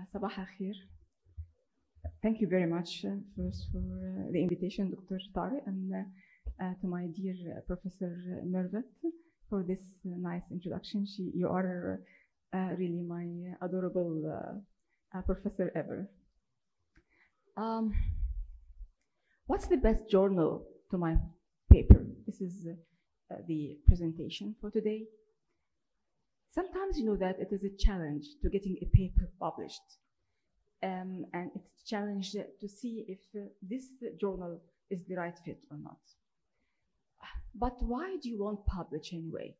صباح الخير. Thank you very much first for the invitation, Dr. Tariq, and to my dear Professor Mervet for this nice introduction. You are really my adorable professor ever. What's the best journal to my paper? This is the presentation for today. Sometimes you know that it is a challenge to getting a paper published. And it's a challenge to see if this journal is the right fit or not. But why do you want to publish anyway?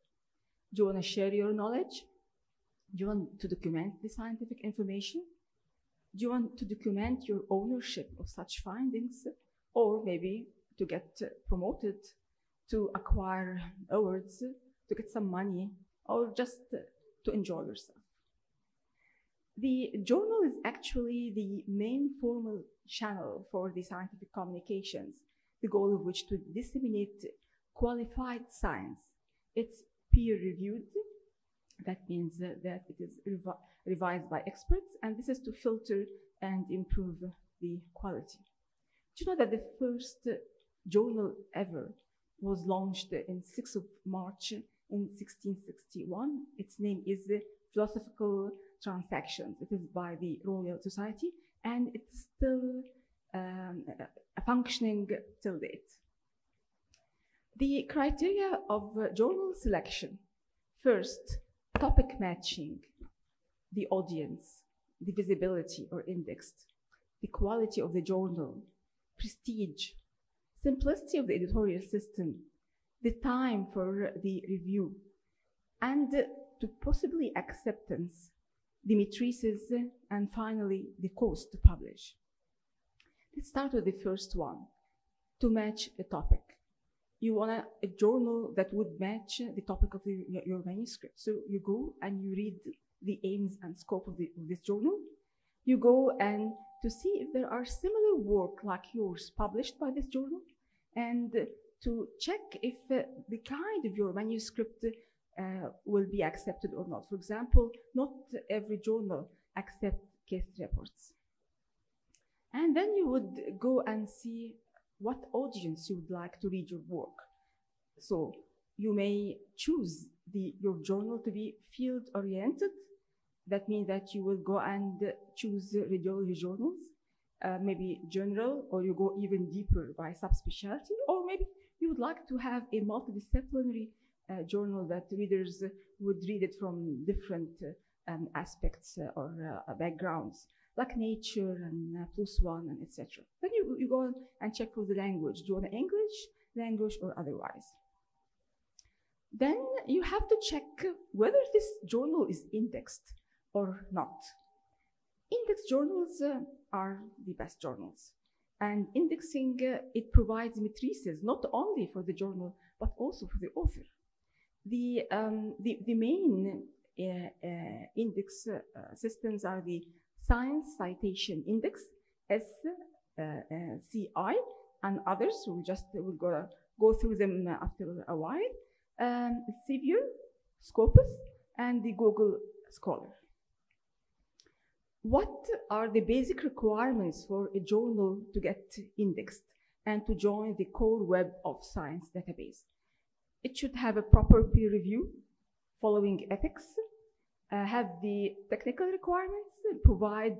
Do you want to share your knowledge? Do you want to document the scientific information? Do you want to document your ownership of such findings? Or maybe to get promoted, to acquire awards, to get some money, or just to enjoy yourself? The journal is actually the main formal channel for the scientific communications, the goal of which to disseminate qualified science. It's peer-reviewed. That means that it is revised by experts, and this is to filter and improve the quality. Do you know that the first journal ever was launched in 6th of March in 1661? Its name is Philosophical Transactions. It is by the Royal Society, and it's still functioning till date. The criteria of journal selection: first, topic matching, the audience, the visibility or indexed, the quality of the journal, prestige, simplicity of the editorial system, the time for the review, and to possibly acceptance, the matrices, and finally the cost to publish. Let's start with the first one, to match a topic. You want a journal that would match the topic of your manuscript. So you go and you read the aims and scope of this journal. You go and to see if there are similar work like yours published by this journal, and to check if the kind of your manuscript will be accepted or not. For example, not every journal accepts case reports. And then you would go and see what audience you would like to read your work. So you may choose your journal to be field-oriented. That means that you will go and choose radiology journals, maybe general, or you go even deeper by sub-speciality, or maybe you would like to have a multidisciplinary journal that readers would read it from different aspects or backgrounds, like nature and +1 and etc. Then you go and check for the language. Do you want English language or otherwise? Then you have to check whether this journal is indexed or not. Indexed journals are the best journals. And indexing, it provides matrices, not only for the journal, but also for the author. The main index systems are the Science Citation Index, SCI, and others. We'll go through them after a while. Sevier, Scopus, and the Google Scholar. What are the basic requirements for a journal to get indexed and to join the core web of science database? It should have a proper peer review, following ethics, have the technical requirements, provide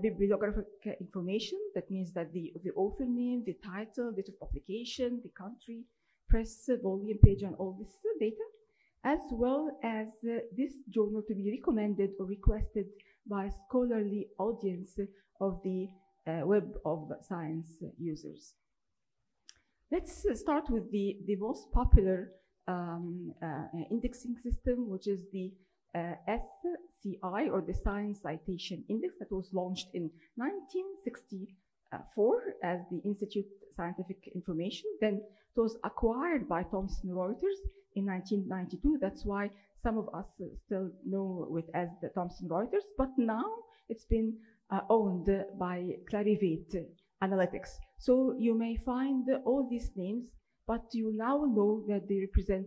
bibliographic information. That means that the author name, the title, date of publication, the country, press, volume, page, and all this data, as well as this journal to be recommended or requested by scholarly audience of the web of science users. Let's start with the most popular indexing system, which is the SCI, or the Science Citation Index, that was launched in 1964 as the Institute Scientific Information. Then it was acquired by Thomson Reuters in 1992. That's why some of us still know it as the Thomson Reuters, but now it's been owned by Clarivate Analytics. So you may find all these names, but you now know that they represent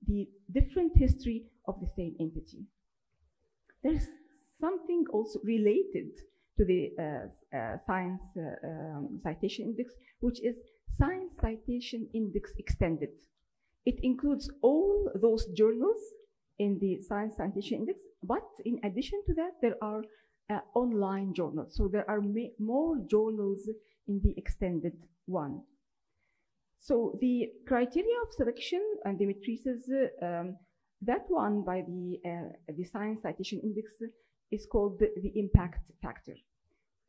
the different history of the same entity. There's something also related to the Science Citation Index, which is Science Citation Index Extended. It includes all those journals in the Science Citation Index, but in addition to that, there are online journals. So there are more journals in the extended one. So the criteria of selection and the matrices, that one by the Science Citation Index is called the impact factor.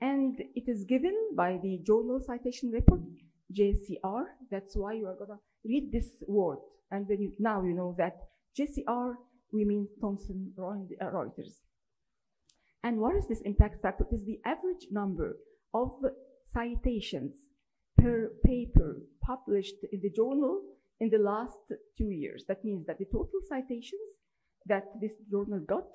And it is given by the Journal Citation Report, JCR. That's why you are gonna read this word. And then now you know that JCR, we mean Thomson Reuters. And what is this impact factor? It is the average number of citations per paper published in the journal in the last 2 years. That means that the total citations that this journal got,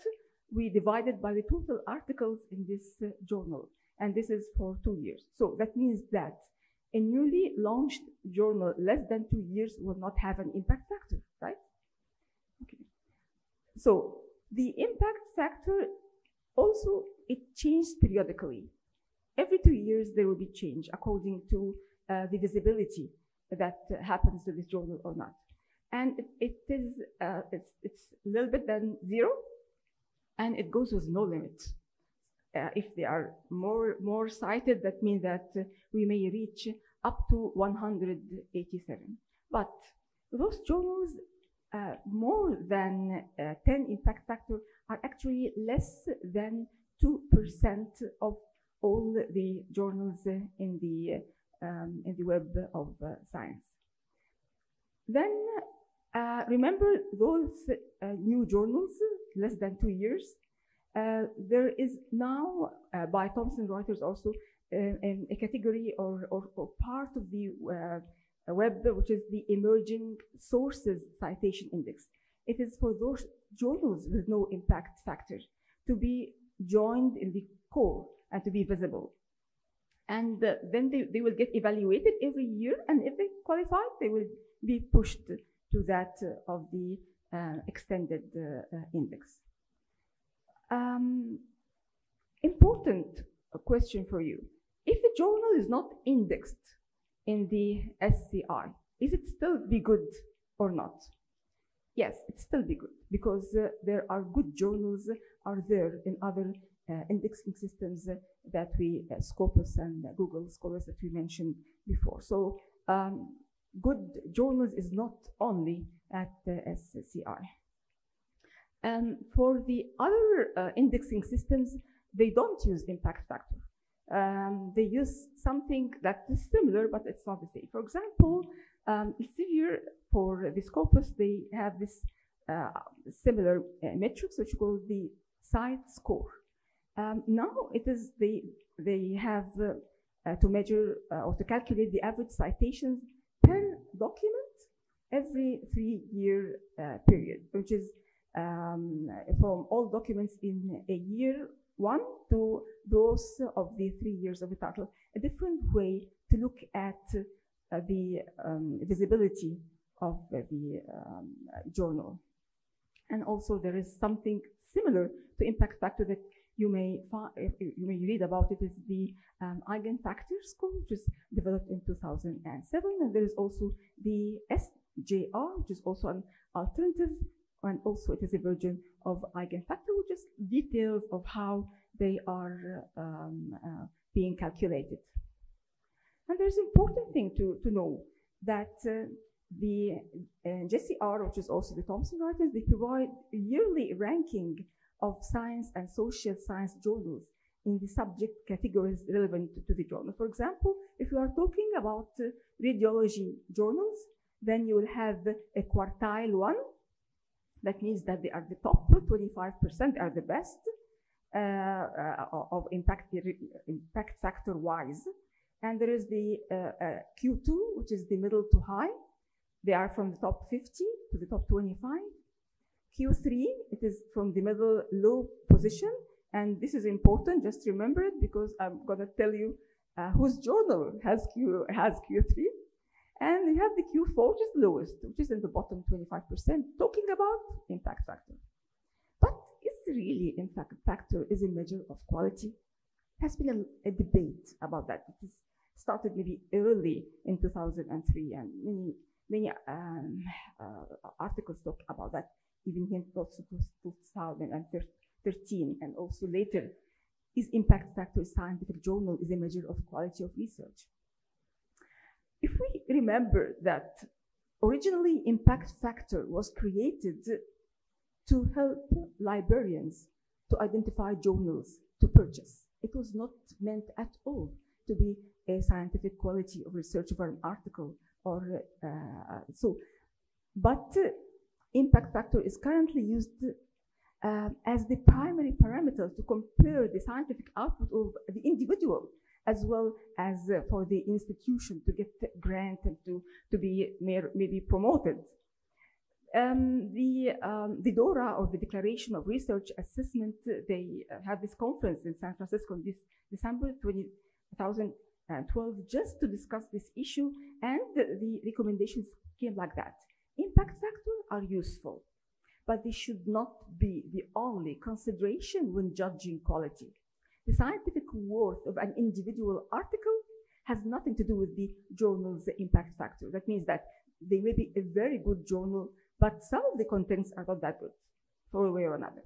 we divided by the total articles in this journal. And this is for 2 years. So that means that a newly launched journal less than 2 years will not have an impact factor, right? Okay. So the impact factor also, it changes periodically. Every 2 years, there will be change according to the visibility that happens to this journal or not. And it's a little bit than 0, and it goes with no limit. If they are more cited, that means that we may reach up to 187. But those journals more than 10 impact factor are actually less than 2% of all the journals in the web of science. Then remember those new journals, less than 2 years. There is now by Thomson Reuters also a category or part of the web, which is the Emerging Sources Citation Index. It is for those journals with no impact factor to be joined in the core and to be visible. And then they will get evaluated every year, and if they qualify, they will be pushed to that of the extended index. Important question for you. If the journal is not indexed in the SCI, is it still be good or not? Yes, it still be good, because there are good journals are there in other indexing systems that we, Scopus and Google Scholars that we mentioned before. So good journals is not only at the SCI. For the other indexing systems, they don't use impact factor. They use something that is similar, but it's not the same. For example, Elsevier, for the Scopus, they have this similar metrics, which called the site score. Now it is they have to measure or to calculate the average citations per document every 3-year period, which is from all documents in a year 1 to those of the 3 years of the title. A different way to look at the visibility of the journal. And also there is something similar to impact factor that you may read about. It is the eigenfactor score, which is developed in 2007, and there is also the SJR, which is also an alternative, and also it is a version of eigenfactor, which is details of how they are being calculated. And there's an important thing to know that the JCR, which is also the Thomson Reuters, they provide a yearly ranking of science and social science journals in the subject categories relevant to the journal. For example, if you are talking about radiology journals, then you will have a quartile 1. That means that they are the top 25% are the best of impact factor wise. And there is the Q2, which is the middle to high. They are from the top 50 to the top 25. Q3, it is from the middle low position. And this is important, just remember it, because I'm going to tell you whose journal has Q3. And you have the Q4, which is lowest, which is in the bottom 25%, talking about impact factor. But is really impact factor is a measure of quality? Has been a debate about that. It started maybe early in 2003, and many articles talk about that, even here also 2013, and also later. Is impact factor a scientific journal is a measure of quality of research? If we remember that originally impact factor was created to help librarians to identify journals to purchase. It was not meant at all to be a scientific quality of research for an article or so. But impact factor is currently used as the primary parameter to compare the scientific output of the individual as well as for the institution to get grant and to be maybe promoted. The DORA, or the Declaration of Research Assessment, they had this conference in San Francisco in December 2012 just to discuss this issue, and the recommendations came like that. Impact factors are useful, but they should not be the only consideration when judging quality. The scientific worth of an individual article has nothing to do with the journal's impact factor. That means that they may be a very good journal, but some of the contents are not that good, for a way or another.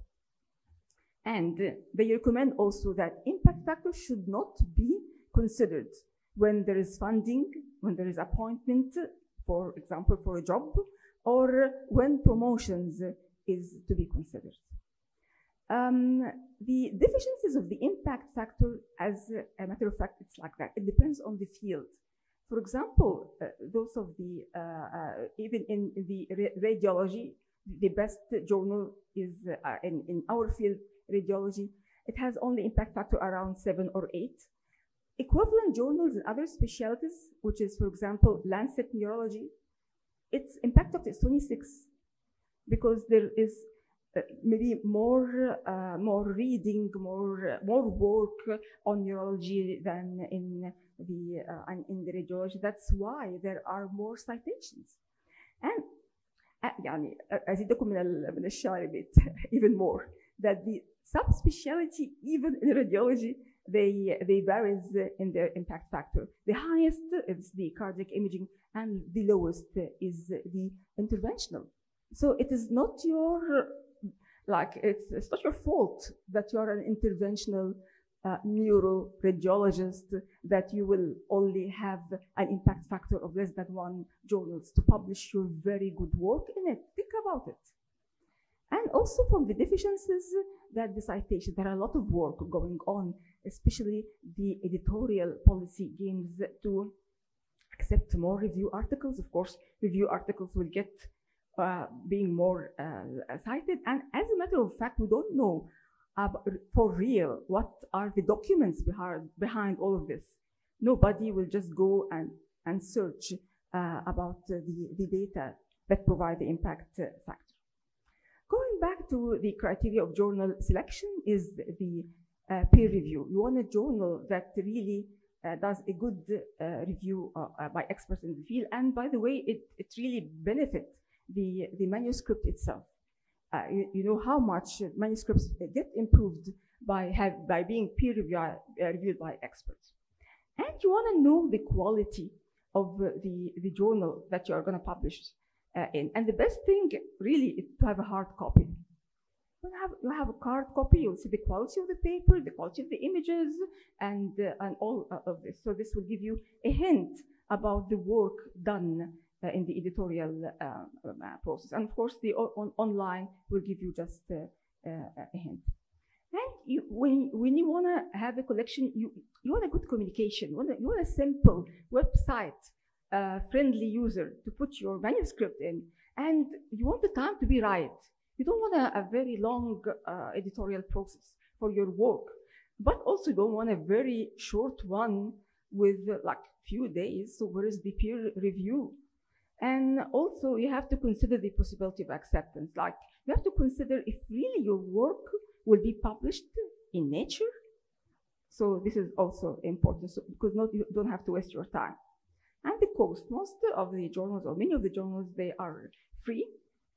And they recommend also that impact factor should not be considered when there is funding, when there is appointment, for example, for a job, or when promotions is to be considered. The deficiencies of the impact factor, as a matter of fact, it's like that. It depends on the field. For example, those of the, even in the radiology, the best journal is in our field, radiology. It has only impact factor around 7 or 8. Equivalent journals in other specialties, which is, for example, Lancet Neurology, its impact factor is 26, because there is maybe more reading, more work on neurology than in the radiology. That's why there are more citations. And يعني أزيدكم من الشعر بيت even more that the subspecialty, even in radiology, they varies in their impact factor. The highest is the cardiac imaging, and the lowest is the interventional. So it is not your it's not your fault that you are an interventional neuroradiologist, that you will only have an impact factor of less than 1 journals to publish your very good work in it. Think about it. And also from the deficiencies that the citation, there are a lot of work going on, especially the editorial policy gains to accept more review articles. Of course, review articles will get being more cited. And as a matter of fact, we don't know for real what are the documents behind all of this. Nobody will just go and search about the data that provide the impact factor. Going back to the criteria of journal selection is the peer review. You want a journal that really does a good review by experts in the field. And by the way, it really benefits the manuscript itself. You know how much manuscripts get improved by being peer reviewed by experts. And you want to know the quality of the journal that you are going to publish in. And the best thing really is to have a hard copy. When you have a hard copy, you'll see the quality of the paper, the quality of the images, and all of this. So this will give you a hint about the work done in the editorial process. And of course, the online will give you just a hint. And when you want to have a collection, you want a good communication. You want a simple website, friendly user to put your manuscript in. And you want the time to be right. You don't want a very long editorial process for your work, but also you don't want a very short one with like few days. So where is the peer review? And also you have to consider the possibility of acceptance. Like you have to consider if really your work will be published in Nature. So this is also important, so, because you don't have to waste your time. And the cost, most of the journals, or many of the journals, they are free.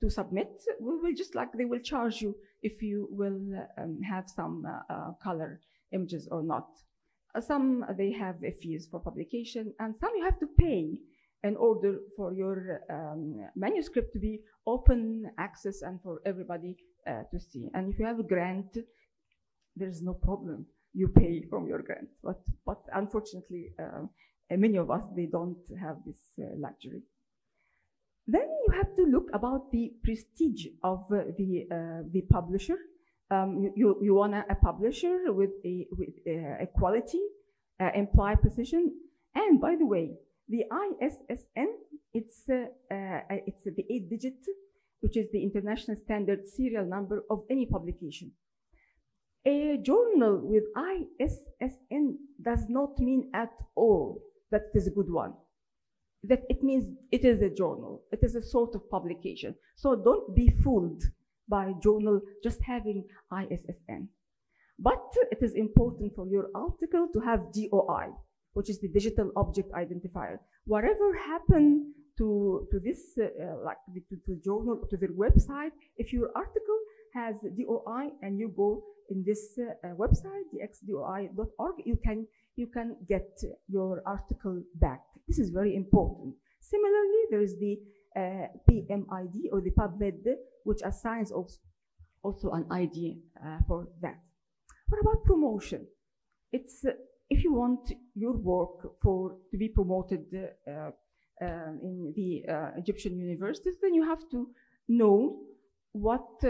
to submit, will just like they will charge you if you will have some color images or not. Some they have fees for publication, and some you have to pay in order for your manuscript to be open access and for everybody to see. And if you have a grant, there's no problem. You pay from your grant. But unfortunately, many of us, they don't have this luxury. Then you have to look about the prestige of the publisher. You want a publisher with a quality, imply precision. And by the way, the ISSN, it's the 8-digit, which is the international standard serial number of any publication. A journal with ISSN does not mean at all that it is a good one. That it means it is a journal. It is a sort of publication. So don't be fooled by journal just having ISSN. But it is important for your article to have DOI, which is the Digital Object Identifier. Whatever happened to this, to the journal, to their website, if your article has DOI and you go in this website, dxdoi.org, you can get your article back. This is very important. Similarly, there is the PMID or the PubMed, which assigns also an ID for that. What about promotion? It's if you want your work to be promoted in the Egyptian universities, then you have to know what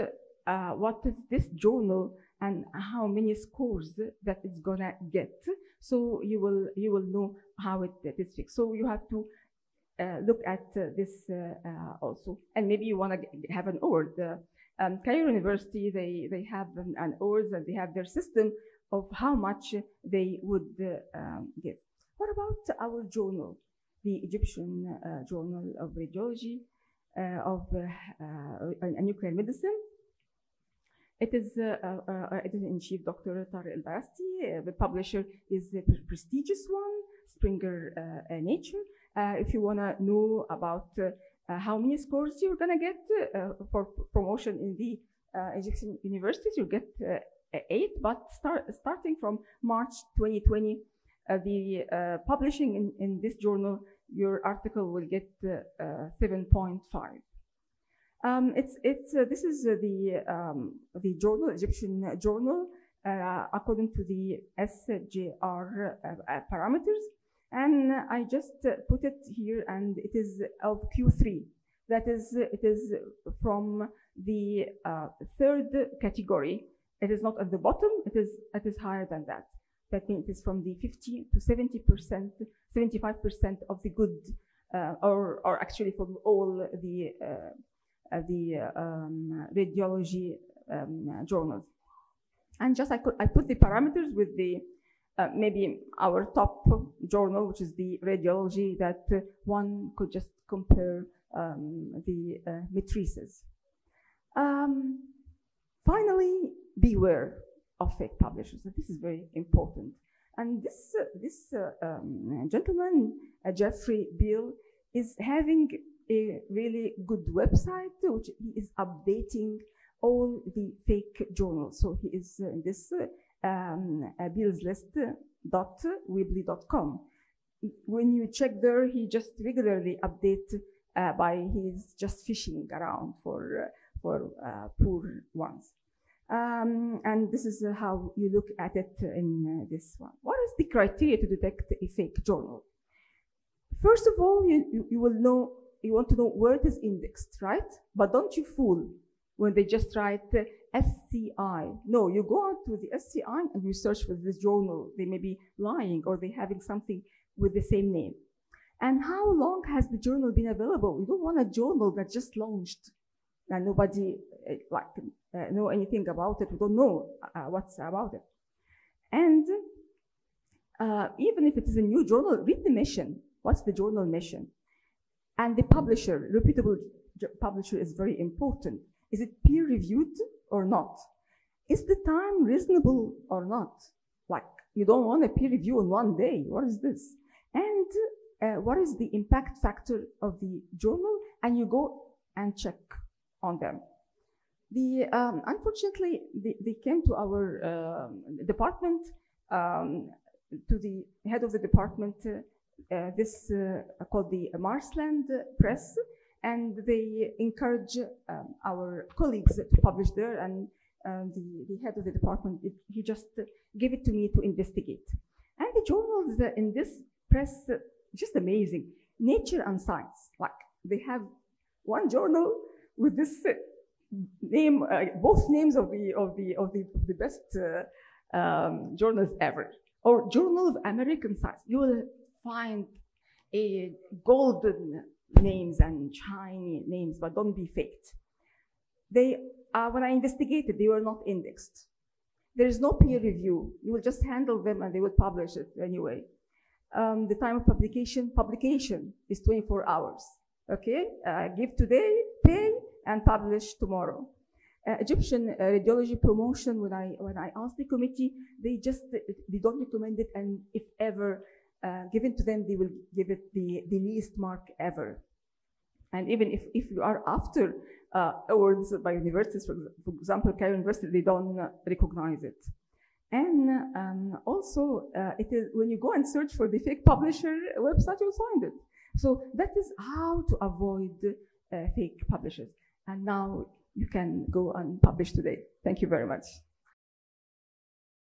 is this journal and how many scores that it's gonna get. So you will know how it is fixed. So you have to look at this also, and maybe you want to have an award. Cairo University, they have an awards, and they have their system of how much they would give. What about our journal, the Egyptian Journal of Radiology of Nuclear Medicine? It is editor-in-chief Dr. Tariq El-Bayasti. The publisher is a prestigious one, Springer Nature. If you want to know about how many scores you're going to get for promotion in the Egyptian universities, you get 8, but starting from March 2020, the publishing in this journal, your article will get 7.5. This is the journal, Egyptian journal, according to the SJR parameters. And I just put it here, and it is of Q3. That is, it is from the 3rd category. It is not at the bottom. It is higher than that. That means it is from the 50 to 70%, 75% of the good, or actually from all the radiology journals. And just I put the parameters with the maybe our top journal, which is the radiology, that one could just compare the matrices. Finally, beware of fake publishers. This is very important. And this gentleman, Jeffrey Beal, is having a really good website, which he is updating all the fake journals. So he is in this bealslist.weebly.com. When you check there, he just regularly updates he's just fishing around for poor ones. And this is how you look at it in this one. What is the criteria to detect a fake journal? First of all, you will know, you want to know where it is indexed, right? But don't you fool when they just write SCI. No, you go out to the SCI and you search for this journal. They may be lying, or they having something with the same name. And how long has the journal been available? You don't want a journal that just launched and nobody know anything about it. We don't know what's about it. And even if it is a new journal, read the mission. What's the journal mission? And the publisher, reputable publisher, is very important. Is it peer-reviewed or not? Is the time reasonable or not? Like, you don't want a peer review in one day. What is this? And what is the impact factor of the journal? And you go and check on them. Unfortunately, they came to our department, to the head of the department, this called the Marsland Press, and they encourage our colleagues to publish there, and the head of the department, he just gave it to me to investigate. And the journals in this press, just amazing. Nature and Science, like they have one journal with this name, both names of the best journals ever, or Journal of American Science. You will find a golden names and shiny names, but don't be faked. They, when I investigated, they were not indexed. There is no peer review. You will just handle them and they will publish it anyway. The time of publication is 24 hours. Okay, give today, pay, and publish tomorrow. Egyptian radiology promotion, when I asked the committee, they don't recommend it, and if ever given to them, they will give it the least mark ever. And even if you are after awards by universities, for example, Cairo University, they don't recognize it. And also, it is when you go and search for the fake publisher website, you'll find it. So that is how to avoid fake publishers. And now you can go and publish today. Thank you very much.